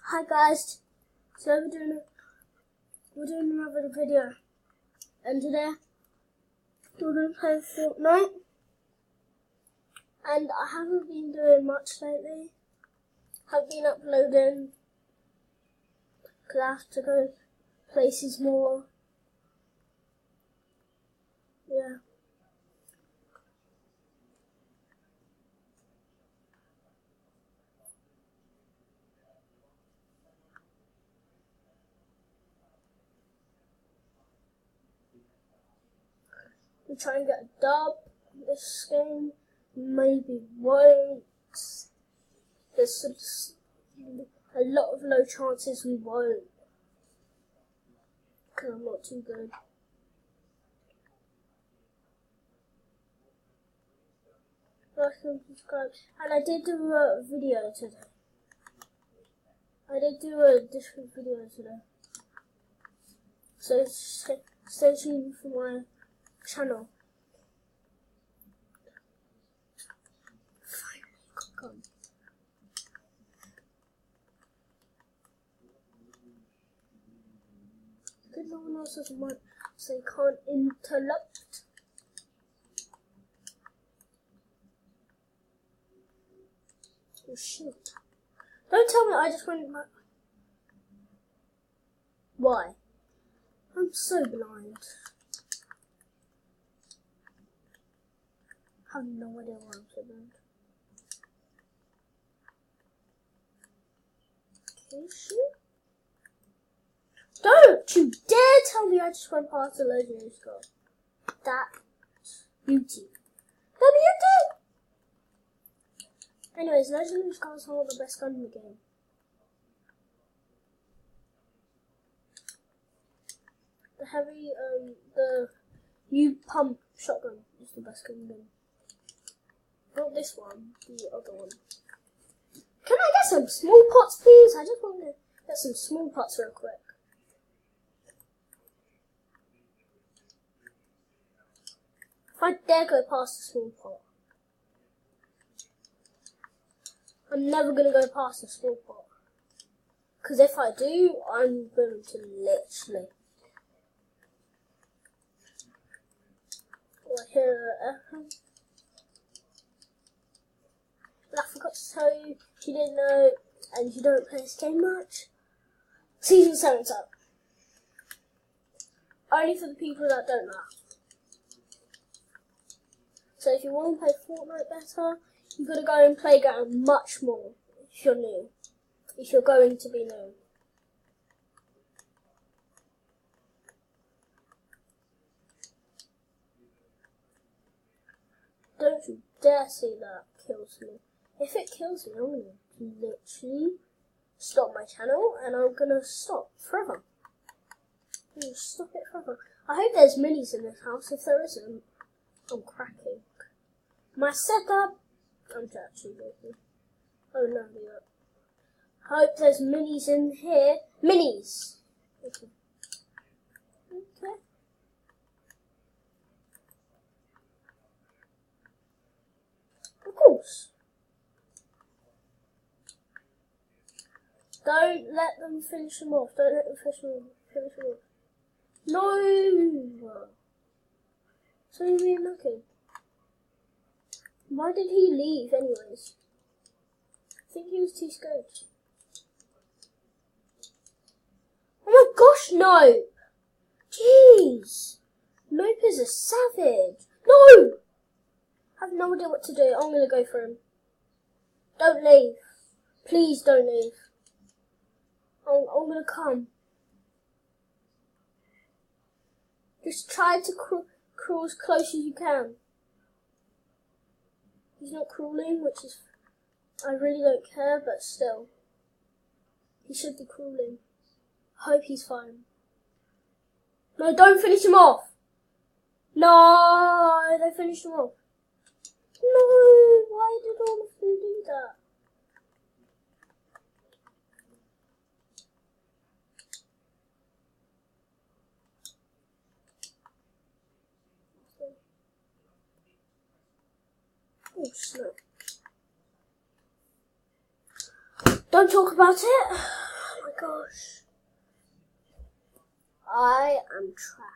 Hi guys, so we're doing another video, and today we're going to play Fortnite, and I haven't been doing much lately. Haven't been uploading because I have to go places more. Yeah. I'm trying to get a dub this game. Maybe won't. There's a lot of low chances we won't, because I'm not too good. Like and subscribe. And I did do a video today. I did do a different video today. So stay tuned for my channel. Finally, come. Good, no one else has a mic, so you can't interrupt. Oh shit. Don't tell me I just went back. Why? I'm so blind. I have no idea why I'm so blind. Okay, shit. Don't you dare tell me I just went past the legendary scar. That's beauty. The beauty! Anyways, legendary scars are the best gun in the game. The heavy, the U-pump shotgun is the best gun in the game. Not this one, the other one. Can I get some small pots, please? I just want to get some small pots real quick. If I dare go past the small pot, I'm never going to go past the small pot. Because if I do, I'm going to literally. Oh, I hear an echo. And I forgot to tell you, if you didn't know, and you don't play this game much, Season 7's up. Only for the people that don't know. So if you want to play Fortnite better, you've got to go and play Playground much more if you're new. If you're going to be new. Don't you dare say that kills me. If it kills me, I'm going to literally stop my channel and I'm going to stop forever. I'm going to stop it forever. I hope there's minis in this house. If there isn't, I'm cracking. My setup, I'm actually joking. Oh no, yeah. Hope there's minis in here. Minis! Okay. Okay. Of course. Don't let them finish them off. Don't let them finish them off. No! So you're being lucky. Why did he leave anyways? I think he was too scared. Oh my gosh, Nope! Jeez! Nope is a savage. No! I have no idea what to do. I'm gonna go for him. Don't leave. Please don't leave. I'm gonna come. Just try to crawl as close as you can. He's not crawling, which is, I really don't care, but still. He should be crawling. Hope he's fine. No, don't finish him off. No, they finished him off. No, why did all of them do that? Oh, snap. Don't talk about it. gosh. I am trash.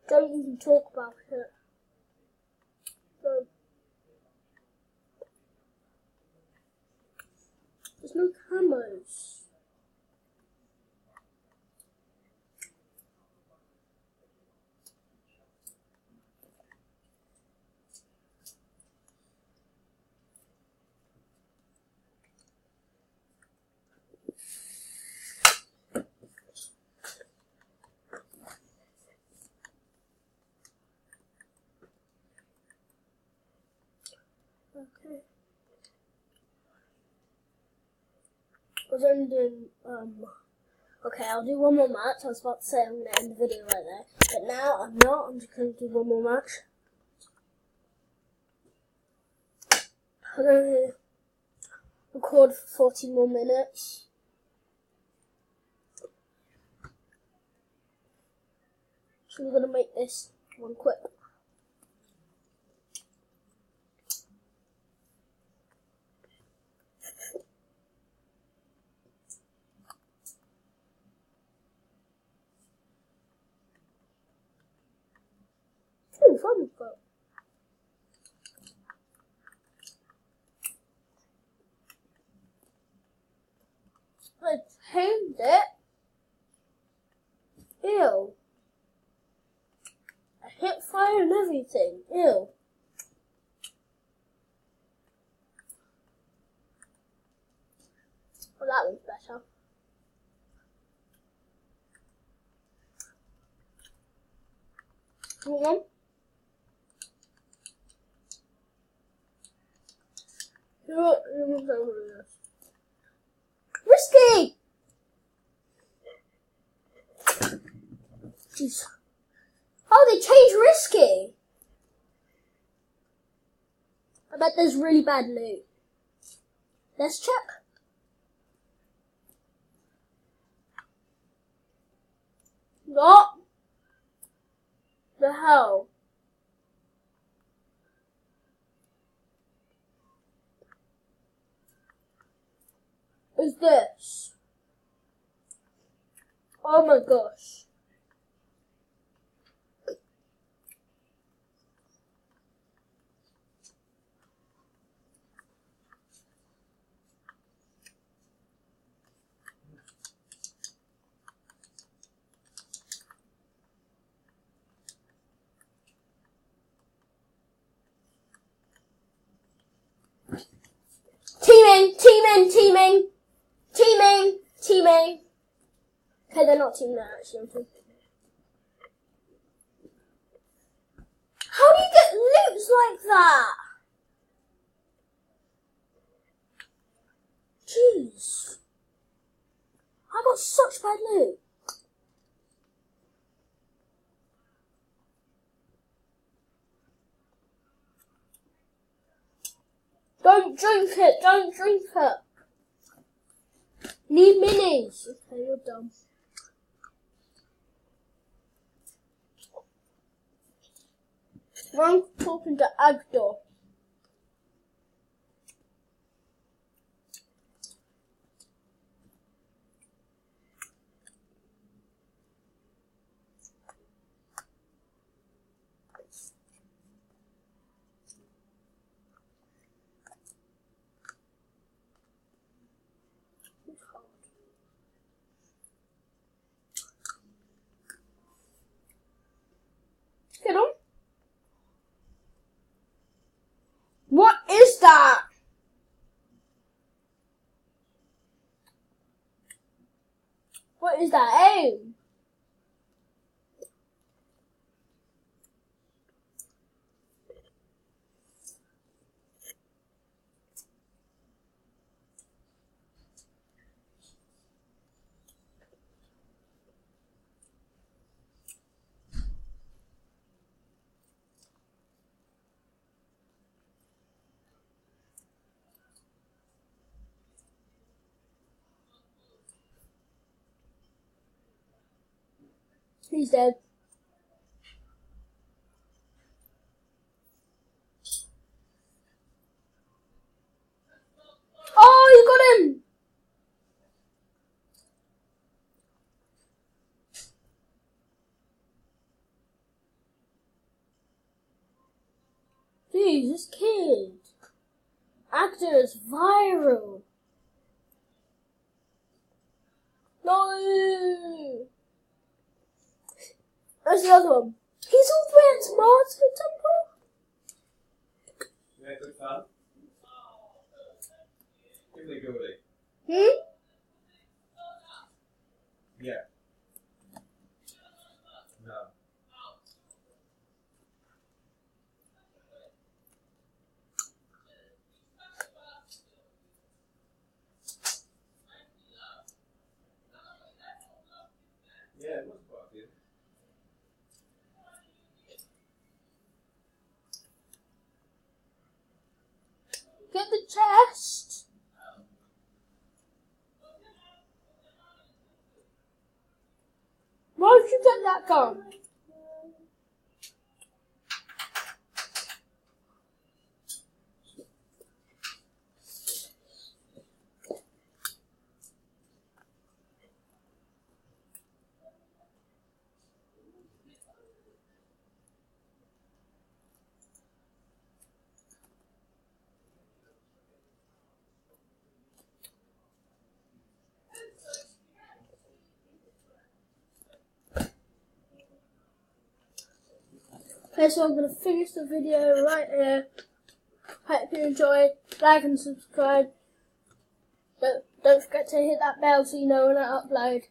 Don't even talk about it. Don't. There's no camos. Okay. I was only doing, okay, I'll do one more match. I was about to say I'm going to end the video right there. But now I'm not. I'm just going to do one more match. I'm going to record for 40 more minutes. So I'm going to make this one quick. Fun, but I tamed it. Ew. I hit fire and everything. Ew. Well, that one's better. You want one? Risky! Jeez. Oh, they changed risky! I bet there's really bad loot. Let's check. What the hell? Is this? Oh my gosh. Teaming. Okay, they're not teaming actually. How do you get loots like that? Jeez. I got such bad loot. Don't drink it. Need minis. Okay, you're done. I'm talking to Agdor. Get on. What is that? What is that? Aim. He's dead. Guys, this kid. Actors viral. No. There's the other one. He's all the way at Tomato Temple. Yeah, good fun. Give me a goodie. Yeah. No. Yeah, it was quite good. Get the chest. Why did you get that gun? Okay, so I'm going to finish the video right here. Hope you enjoyed. Like and subscribe. Don't forget to hit that bell so you know when I upload.